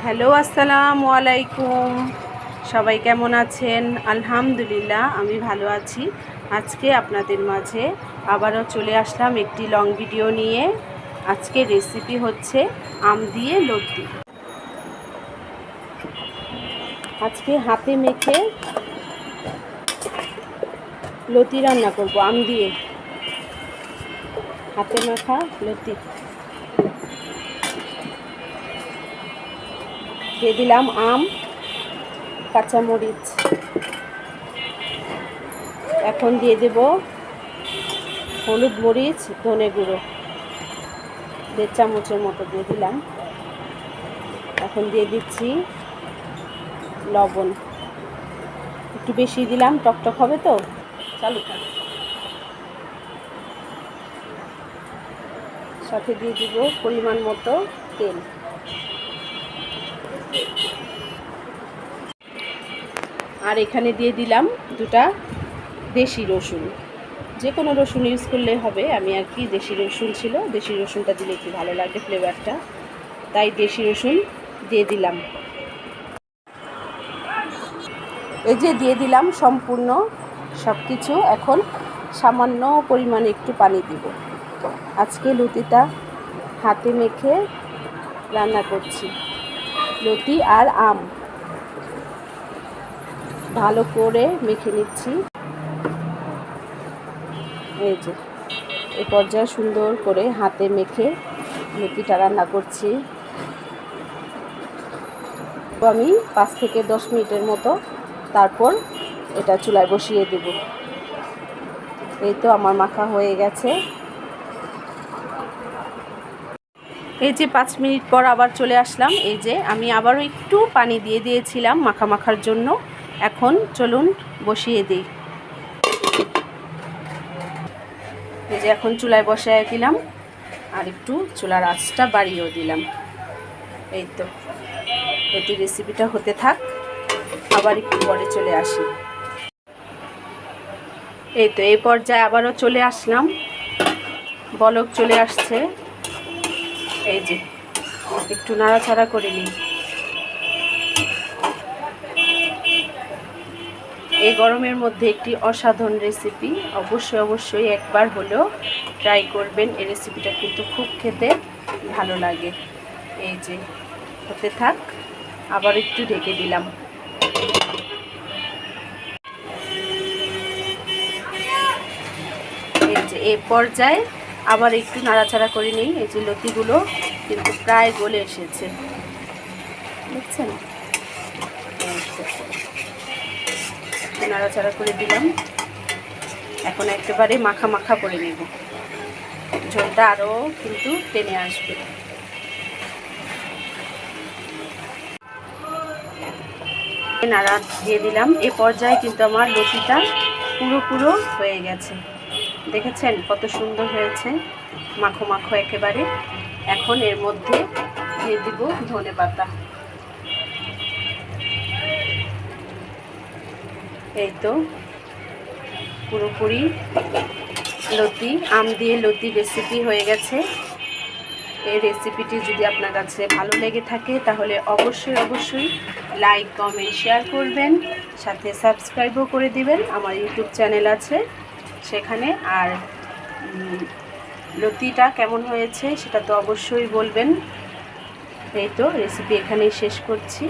Hello, আসসালামু আলাইকুম। সবাই কেমন আছেন? আলহামদুলিল্লাহ, আমি ভালো আছি। আজকে আপনাদের মাঝে আবারও চলে আসলাম একটি লং ভিডিও নিয়ে। আজকে রেসিপি হচ্ছে আম দিয়ে লতি। আজকে হাতে মেখে লতি রান্না করব, আম দিয়ে হাতে মাখা লতি। দিয়ে দিলাম আম, কাঁচামরিচ। এখন দিয়ে দেব হলুদ, মরিচ, ধনে গুঁড়ো 1.5 চামচের মতো দিয়ে দিলাম। এখন দিয়ে দিচ্ছি লবণ, একটু বেশি দিলাম, টকটক হবে তো। চালু থাক। সাথে দিয়ে দিব পরিমাণ মতো তেল। আর এখানে দিয়ে দিলাম 2টা দেশি রসুন। যে কোনো রসুন ইউজ করলে হবে, আমি আর কি দেশি রসুন ছিল, দেশি রসুনটা দিলে একটু ভালো লাগে ফ্লেভারটা, তাই দেশি রসুন দিয়ে দিলাম। এই যে দিয়ে দিলাম সম্পূর্ণ সব কিছু। এখন সামান্য পরিমাণে একটু পানি দিব। আজকে লতিটা হাতে মেখে রান্না করছি। লতি আর আম ভালো করে মেখে নিচ্ছি। এই যে এই পর্যায়ে সুন্দর করে হাতে মেখে লতিটা রান্না করছি। তো আমি 5 থেকে 10 মিনিটের মতো, তারপর এটা চুলায় বসিয়ে দেব। এই তো আমার মাখা হয়ে গেছে। এই যে 5 মিনিট পর আবার চলে আসলাম। এই যে আমি আবারও একটু পানি দিয়ে দিয়েছিলাম মাখার জন্য। এখন চলুন বসিয়ে দিই। এই যে এখন চুলায় বসায় দিলাম, আর একটু চুলার আঁচটা বাড়িয়েও দিলাম। এই তো লতি রেসিপিটা হতে থাক, আবার একটু পরে চলে আসি। এই তো এই পর্যায়ে আবারও চলে আসলাম, বলক চলে আসছে। এই যে একটু নাড়াচাড়া করে নিই। এই গরমের মধ্যে একটি অসাধারণ রেসিপি, অবশ্যই একবার হলেও ট্রাই করবেন। এই রেসিপিটা কিন্তু খুব খেতে ভালো লাগে। এই যে হতে থাক, আবার একটু ঢেকে দিলাম। এই যে এই পর্যায়ে আবার একটু নাড়াচাড়া করে নিই। এই যে লতিগুলো কিন্তু প্রায় গলে এসেছে, দেখছেন? নাড়াচাড়া করে দিলাম। এখন একেবারে মাখা করে নেব, ঝোলটা আরও কিন্তু টেনে আসবে। নাড়া দিয়ে দিলাম। এ পর্যায়ে কিন্তু আমার লতিটা পুরো হয়ে গেছে। দেখেছেন কত সুন্দর হয়েছে, মাখো একেবারে। এখন এর মধ্যে দিয়ে দিব ধনেপাতা। এই তো পুরোপুরি লতি, আম দিয়ে লতি রেসিপি হয়ে গেছে। এই রেসিপিটি যদি আপনার কাছে ভালো লেগে থাকে তাহলে অবশ্যই লাইক, কমেন্ট, শেয়ার করবেন, সাথে সাবস্ক্রাইবও করে দিবেন। আমার ইউটিউব চ্যানেল আছে সেখানে। আর লতিটা কেমন হয়েছে সেটা তো অবশ্যই বলবেন। এই তো রেসিপি এখানেই শেষ করছি।